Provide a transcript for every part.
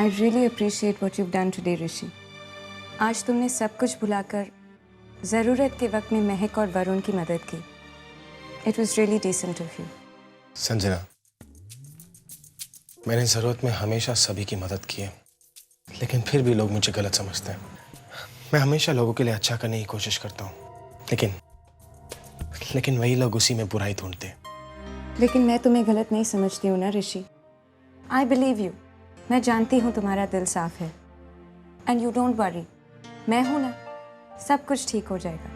I really appreciate what you've done today Rishi. आज तुमने सब कुछ भुलाकर ज़रूरत के वक्त में महक और वरुण की मदद की। It was really descent of you. Sanjana, मैंने ज़रूरत में हमेशा सभी की मदद की है, लेकिन फिर भी लोग मुझे गलत समझते हैं। मैं हमेशा लोगों के लिए अच्छा करने की कोशिश करता हूँ, लेकिन वही लोग उसी में बुराई ढूंढते हैं। लेकिन मैं तुम्हें गलत नहीं समझती हूँ ना ऋषि। I believe you. मैं जानती हूँ तुम्हारा दिल साफ है। एंड यू डोंट वरी, मैं हूं ना, सब कुछ ठीक हो जाएगा।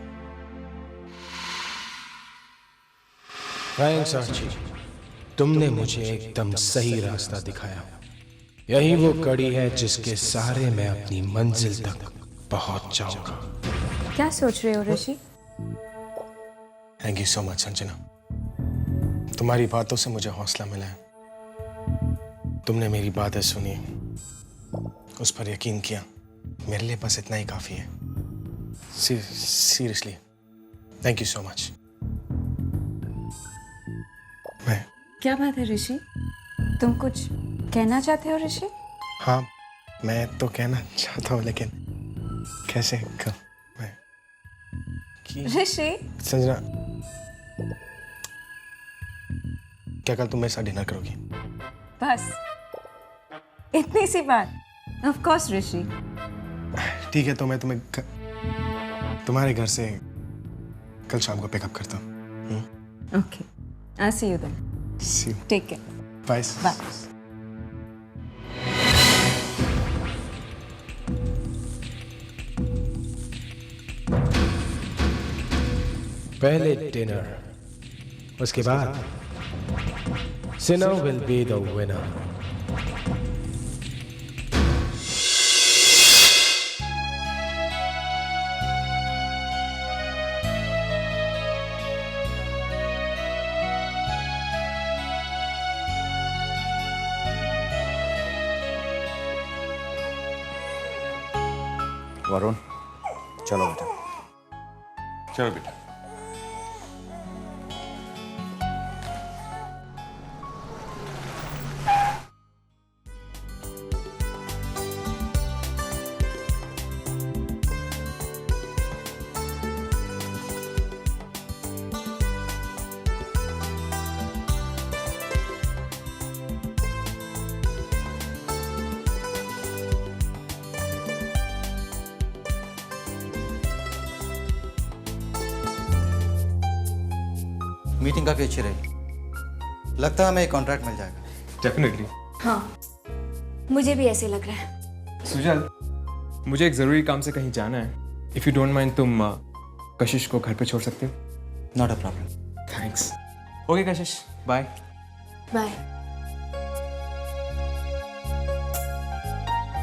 थैंक्स आर्ची, तुमने मुझे एकदम सही रास्ता दिखाया। यही वो कड़ी है जिसके सहारे मैं अपनी मंजिल तक पहुंच जाऊंगा। क्या सोच रहे हो Rishi? Thank you so much Sanjana, तुम्हारी बातों से मुझे हौसला मिला है। तुमने मेरी बातें सुनी, उस पर यकीन किया, मेरे लिए बस इतना ही काफी है। Seriously thank you so much. मैं क्या बात है ऋषि, तुम कुछ कहना चाहते हो ऋषि? हाँ, मैं तो कहना चाहता हूँ, लेकिन कैसे कहूँ मैं कि ऋषि, संजना, क्या कल तुम मेरे साथ डिनर करोगी? बस इतनी सी बात। ऑफ कोर्स ऋषि। ठीक है, तो मैं तुम्हें तुम्हारे घर से कल शाम को पिकअप करता हूँ। Okay, I see you then. See you. Take care. Bye. Bye. पहले डिनर, उसके बाद sinner will be the winner. Varun, चलो बेटा। चलो बेटा। मीटिंग काफी अच्छी रही। लगता है हमें एक कॉन्ट्रैक्ट मिल जाएगा। डेफिनेटली। हाँ, मुझे भी ऐसे लग रहा है। सुजल, मुझे एक ज़रूरी काम से कहीं जाना है। इफ़ यू डोंट माइंड, तुम कशिश को घर पे छोड़ सकते हो? Not a problem. Thanks. Okay Kashish, bye. Bye.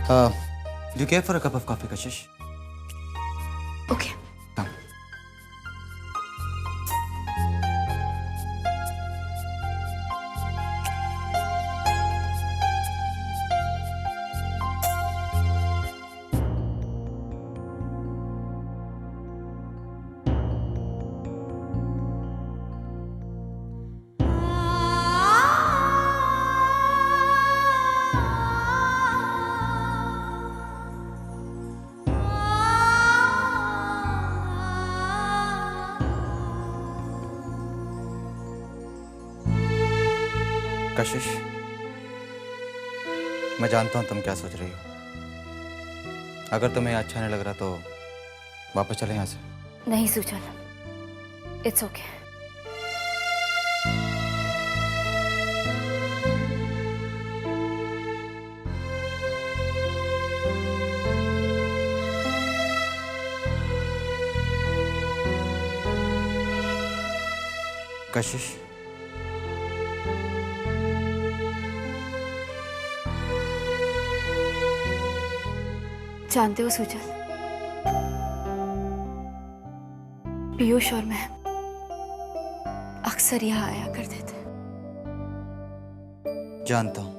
Do you care for a cup of coffee Kashish? Okay. Kashish, मैं जानता हूं तुम क्या सोच रही हो। अगर तुम्हें अच्छा नहीं लग रहा तो वापस चले यहाँ से। नहीं सुजल, इट्स ओके। कशिश, जानते हो सुजल, पीयूष और मैं अक्सर यहाँ आया करते थे। जानता हूं,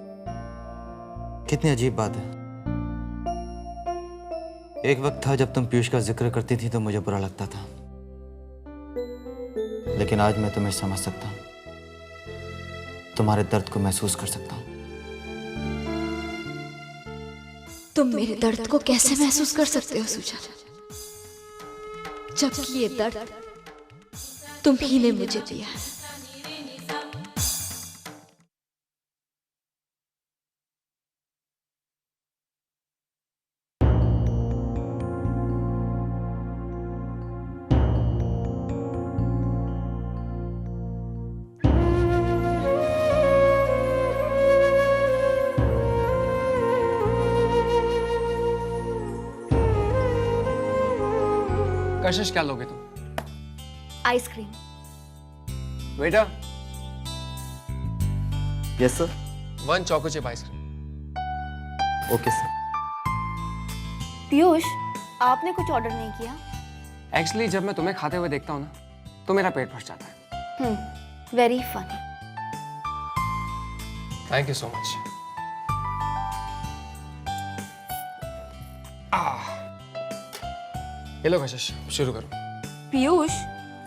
कितनी अजीब बात है। एक वक्त था जब तुम पीयूष का जिक्र करती थी तो मुझे बुरा लगता था, लेकिन आज मैं तुम्हें समझ सकता हूं, तुम्हारे दर्द को महसूस कर सकता हूं। तुम मेरे दर्द को कैसे महसूस कर सकते हो सुजल, जबकि ये दर्द तुम ही ने मुझे दिया है। कशिश क्या लोगे तुम? आइसक्रीम। बेटा yes sir. 1 choco chip ice cream. Okay sir. Piyush, आपने कुछ ऑर्डर नहीं किया? एक्चुअली जब मैं तुम्हें खाते हुए देखता हूँ ना तो मेरा पेट भर जाता है। Very funny. Thank you so much. ये लो कशिश, शुरू करो। पीयूष,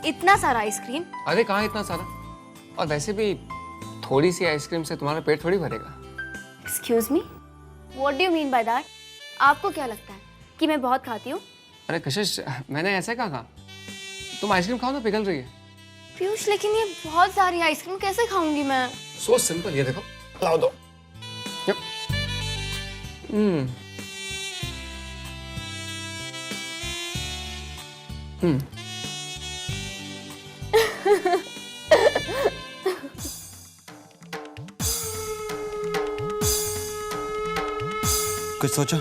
इतना सारा आइसक्रीम? अरे कहाँ इतना सारा, और वैसे भी थोड़ी सी आइसक्रीम से तुम्हारा पेट थोड़ी भरेगा। Excuse me, what do you mean by that? आपको क्या लगता है कि मैं बहुत खाती हूँ? अरे कशिश, मैंने ऐसे कहा? तुम आइसक्रीम खाओ ना, पिघल रही है। पीयूष, लेकिन ये बहुत सारी आइसक्रीम कैसे खाऊंगी मैं? सो सिंपल, ये देखो, लाओ दो। यप। कुछ सोचा?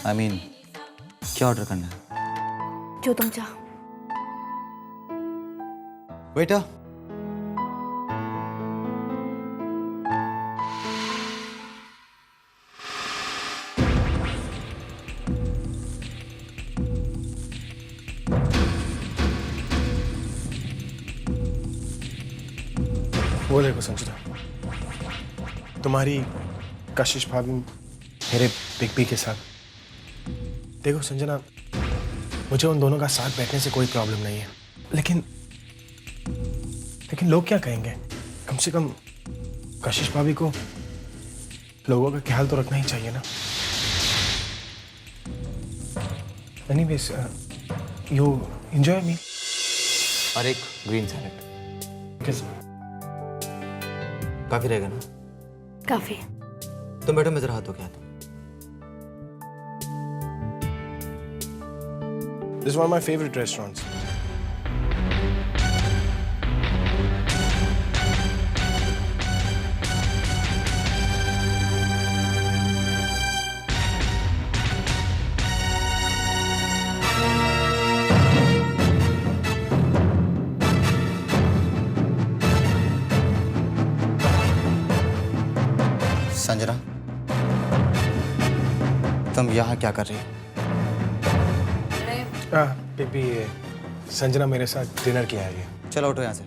I mean, क्या ऑर्डर करना है? जो तुम चाहो। वेटर। वो देखो संजना, तुम्हारी कशिश भाभी मेरे बिग बी के साथ। देखो संजना, मुझे उन दोनों का साथ बैठने से कोई प्रॉब्लम नहीं है, लेकिन लोग क्या कहेंगे? कम से कम कशिश भाभी को लोगों का ख्याल तो रखना ही चाहिए ना। एनीवेज, यू एंजॉय मी। और एक ग्रीन सैलेड। किस? काफी रहेगा ना? काफी। तुम बैठो, मैं जरा हाथ धो के आता हूं। This is one of my favorite restaurants. Sanjana, तुम यहाँ क्या कर रही हो? बेबी, संजना मेरे साथ डिनर किया है। चलो उठो यहाँ से।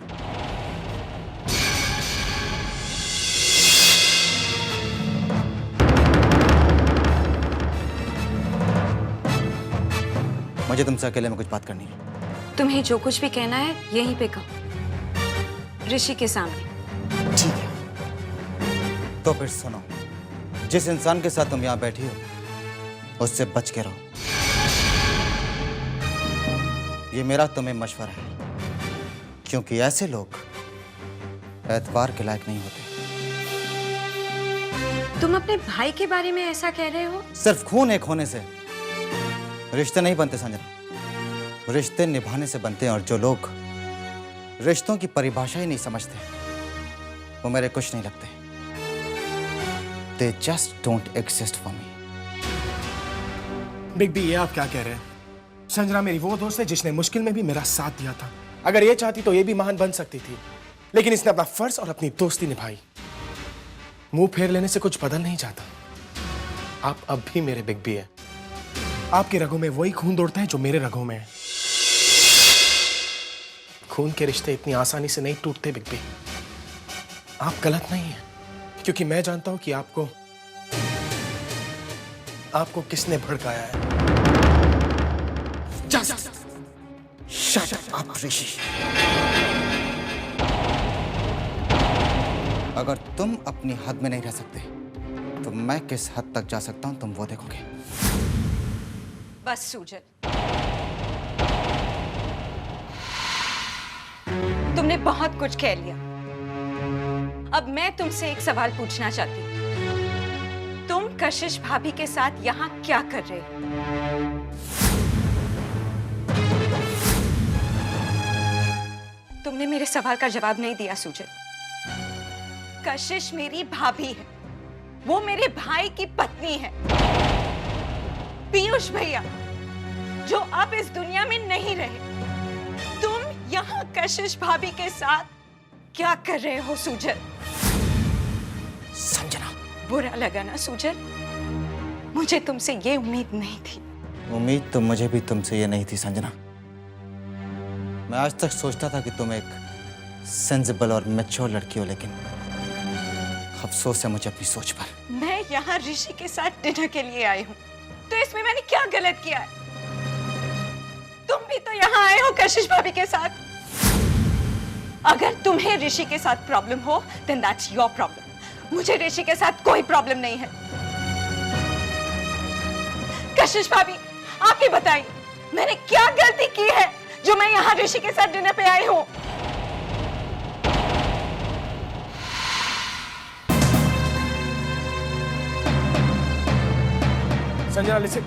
मुझे तुमसे अकेले में कुछ बात करनी है। तुम्हें जो कुछ भी कहना है यहीं पे कहो, ऋषि के सामने। ठीक है, तो फिर सुनो। जिस इंसान के साथ तुम यहाँ बैठी हो उससे बच के रहो। ये मेरा तुम्हें मशवरा है, क्योंकि ऐसे लोग एतबार के लायक नहीं होते। तुम अपने भाई के बारे में ऐसा कह रहे हो? सिर्फ खून एक होने से रिश्ते नहीं बनते संजना, रिश्ते निभाने से बनते हैं। और जो लोग रिश्तों की परिभाषा ही नहीं समझते वो मेरे कुछ नहीं लगते। They just don't exist for me. Big B, ये आप क्या कह रहे हैं? संजना मेरी वो दोस्त है जिसने मुश्किल में भी मेरा साथ दिया था। अगर ये चाहती तो ये भी महान बन सकती थी, लेकिन इसने अपना फर्ज और अपनी दोस्ती निभाई। मुंह फेर लेने से कुछ बदल नहीं जाता। आप अब भी मेरे बिग बी है। आपके रगों में वही खून दौड़ता है जो मेरे रगों में है। खून के रिश्ते इतनी आसानी से नहीं टूटते बिग बी। आप गलत नहीं हैं, क्योंकि मैं जानता हूं कि आपको किसने भड़काया है। Shut up, ऋषि। अगर तुम अपनी हद में नहीं रह सकते तो मैं किस हद तक जा सकता हूं तुम वो देखोगे। बस सूजल, तुमने बहुत कुछ कह लिया। अब मैं तुमसे एक सवाल पूछना चाहती हूँ। तुम कशिश भाभी के साथ यहाँ क्या कर रहे हो? तुमने मेरे सवाल का जवाब नहीं दिया सूजल। कशिश मेरी भाभी है, वो मेरे भाई की पत्नी है। पीयूष भैया जो अब इस दुनिया में नहीं रहे, तुम यहाँ कशिश भाभी के साथ क्या कर रहे हो सूजल? संजना, बुरा लगा ना सूजल? मुझे तुमसे ये उम्मीद नहीं थी। उम्मीद तो मुझे भी तुमसे ये नहीं थी संजना। मैं आज तक सोचता था कि तुम एक सेंसिबल और मैच्योर लड़की हो, लेकिन अफसोस है मुझे अपनी सोच पर। मैं यहाँ ऋषि के साथ डिनर के लिए आई हूँ, तो इसमें मैंने क्या गलत किया है? तुम भी तो यहाँ आए हो कशिश भाभी के साथ। अगर तुम्हें ऋषि के साथ प्रॉब्लम हो, then that's your problem। मुझे ऋषि के साथ कोई प्रॉब्लम नहीं है। कशिश भाभी, आप ही बताइए, मैंने क्या गलती की है जो मैं यहाँ ऋषि के साथ डिनर पे आई हूँ? Sanjana listen.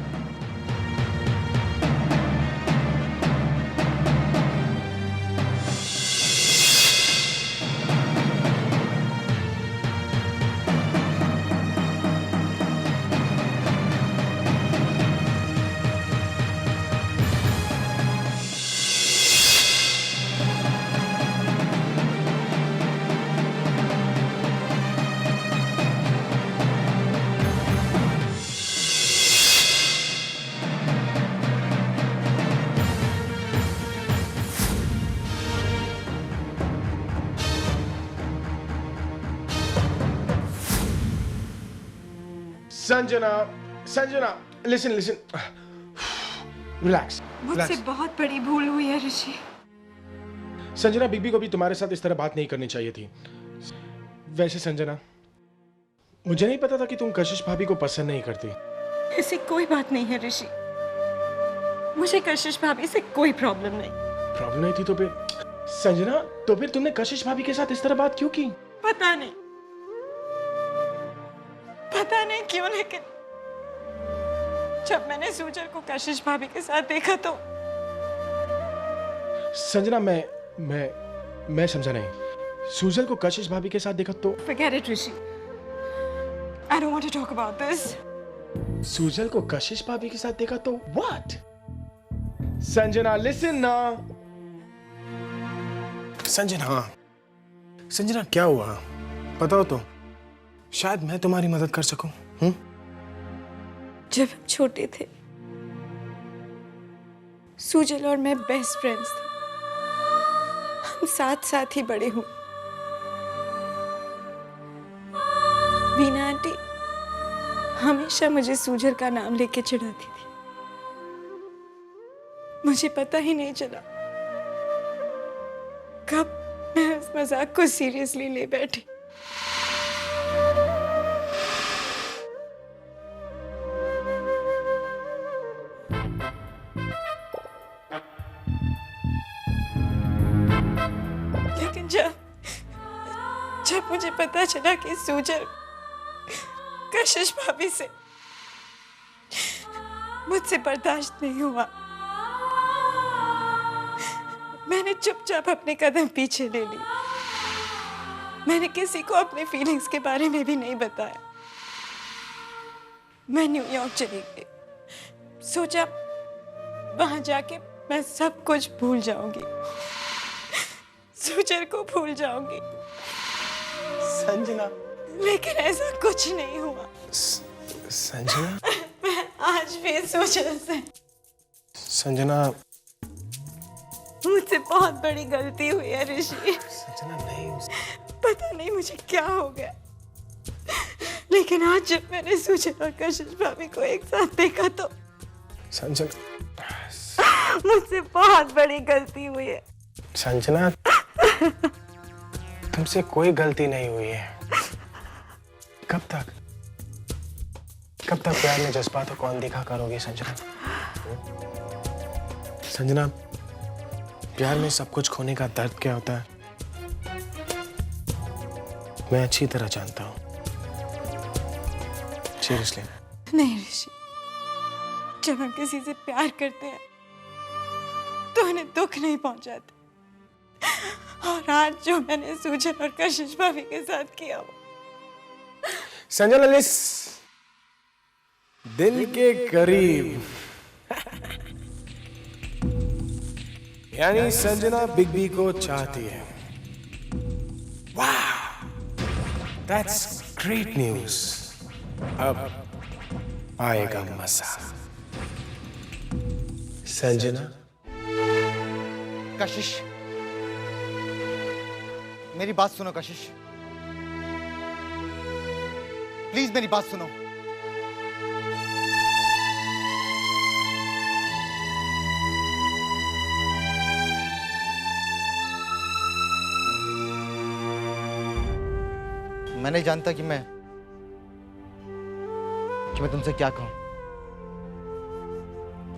Sanjana, Sanjana, listen listen, relax. मुझसे बहुत बड़ी भूल हुई है ऋषि। संजना, बीबी को भी तुम्हारे साथ इस तरह बात नहीं करनी चाहिए थी। वैसे संजना, मुझे नहीं पता था कि तुम कशिश भाभी को पसंद नहीं करती। ऐसी कोई बात नहीं है ऋषि, मुझे कशिश भाभी से कोई प्रॉब्लम नहीं। प्रॉब्लम नहीं थी तो फिर संजना, तो फिर तुमने कशिश भाभी के साथ इस तरह बात क्यों की? पता नहीं क्यों, लेकिन जब मैंने सूजल को कशिश भाभी के साथ देखा तो संजना, मैं समझा नहीं। सूजल को कशिश भाभी के साथ देखा तो? Forget it, Rishi. I don't want to talk about this. Sujal को कशिश भाभी के साथ देखा तो what? संजना, listen ना। संजना, क्या हुआ? बताओ तो, शायद मैं तुम्हारी मदद कर सकूं। जब हम छोटे थे, सूजल और मैं बेस्ट फ्रेंड्स थे। हम साथ ही बड़े हुए। वीना आंटी हमेशा मुझे सूजल का नाम लेके चिढ़ाती थी। मुझे पता ही नहीं चला कब मैं उस मजाक को सीरियसली ले बैठी। लेकिन जब मुझे पता चला कि सूजल कशिश भाभी से मुझसे बर्दाश्त नहीं हुआ, मैंने चुपचाप अपने कदम पीछे ले लिए। मैंने किसी को अपने फीलिंग्स के बारे में भी नहीं बताया। मैं न्यूयॉर्क चली गई। सोचा वहां जाके मैं सब कुछ भूल जाऊंगी, सूजल को भूल जाऊंगी। संजना, लेकिन ऐसा कुछ नहीं हुआ। संजना, मैं आज भी सूजल से, संजना, मुझसे बहुत बड़ी गलती हुई है ऋषि। संजना नहीं। पता नहीं मुझे क्या हो गया, लेकिन आज जब मैंने सूजल और कशिश भाभी को एक साथ देखा तो संजना, मुझसे बहुत बड़ी गलती हुई है। संजना, तुमसे कोई गलती नहीं हुई है। कब तक? कब तक प्यार में जज्बातों को अनदेखा करोगी संजना? संजना, प्यार में सब कुछ खोने का दर्द क्या होता है मैं अच्छी तरह जानता हूं। सीरियसली। नहीं ऋषि, जब हम किसी से प्यार करते हैं तो उन्हें दुख नहीं पहुंचाते। और आज जो मैंने सूजन और कशिश भाभी के साथ किया वो संजना लिस दिल के करीब। यानी संजना बिग बी को चाहती है। वाह, दैट्स ग्रेट न्यूज। अब आएगा मजा। संजना, कशिश, मेरी बात सुनो कशिश, प्लीज मेरी बात सुनो। मैं नहीं जानता कि मैं तुमसे क्या कहूं।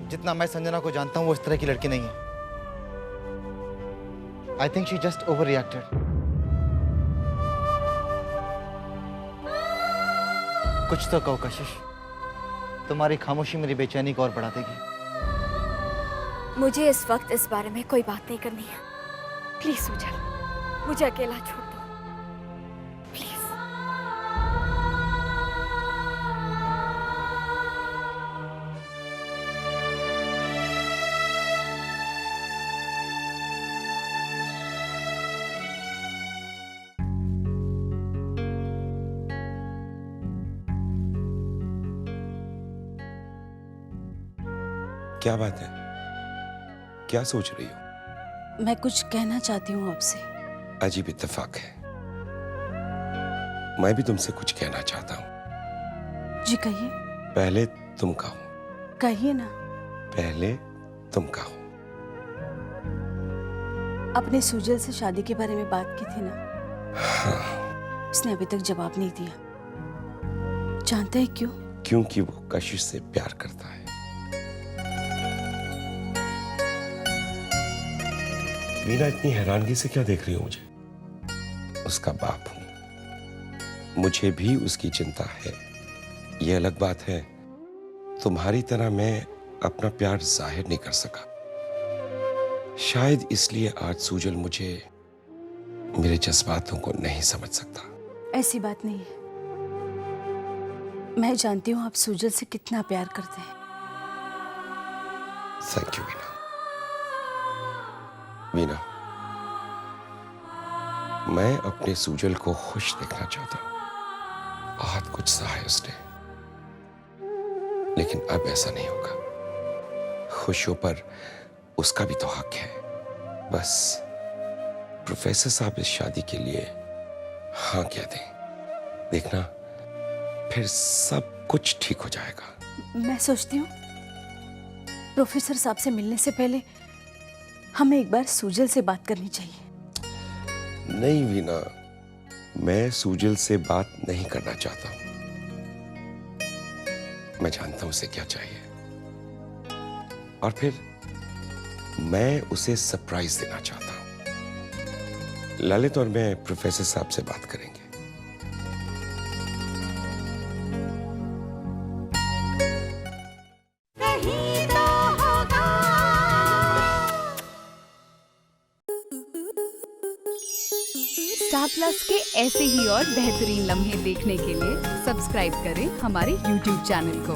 जितना मैं संजना को जानता हूं वो इस तरह की लड़की नहीं है। I think she just over reacted. कुछ तो कहो कशिश, तुम्हारी खामोशी मेरी बेचैनी को और बढ़ा देगी। मुझे इस वक्त इस बारे में कोई बात नहीं करनी है। प्लीज सूजन, मुझे अकेला छोड़ दो प्लीज। क्या बात है? क्या सोच रही हो? मैं कुछ कहना चाहती हूँ आपसे। अजीब इत्तेफाक है, मैं भी तुमसे कुछ कहना चाहता हूँ। जी कहिए। पहले तुम कहो। कहिए ना। पहले तुम कहो। अपने सुजल से शादी के बारे में बात की थी ना? हाँ। उसने अभी तक जवाब नहीं दिया। जानते हैं क्यों? क्योंकि वो कशिश से प्यार करता है। मीना, इतनी हैरानगी से क्या देख रही हो मुझे? उसका बाप हूं, मुझे भी उसकी चिंता है। यह अलग बात है, तुम्हारी तरह मैं अपना प्यार जाहिर नहीं कर सका। शायद इसलिए आज सूजल मुझे, मेरे जज्बातों को नहीं समझ सकता। ऐसी बात नहीं है। मैं जानती हूँ आप सुजल से कितना प्यार करते हैं। Thank you Meena. मीना, मैं अपने सूजल को खुश देखना चाहता हूं। बहुत कुछ सहा है उसने, लेकिन अब ऐसा नहीं होगा। खुशियों पर उसका भी तो हक है। बस प्रोफेसर साहब इस शादी के लिए हाँ कह दें, देखना फिर सब कुछ ठीक हो जाएगा। मैं सोचती हूँ प्रोफेसर साहब से मिलने से पहले हमें एक बार सुजल से बात करनी चाहिए। नहीं वीना, मैं सूजल से बात नहीं करना चाहता हूं। मैं जानता हूं उसे क्या चाहिए, और फिर मैं उसे सरप्राइज देना चाहता हूं। ललित और मैं प्रोफेसर साहब से बात करेंगे। स्टार प्लस के ऐसे ही और बेहतरीन लम्हे देखने के लिए सब्सक्राइब करें हमारे YouTube चैनल को।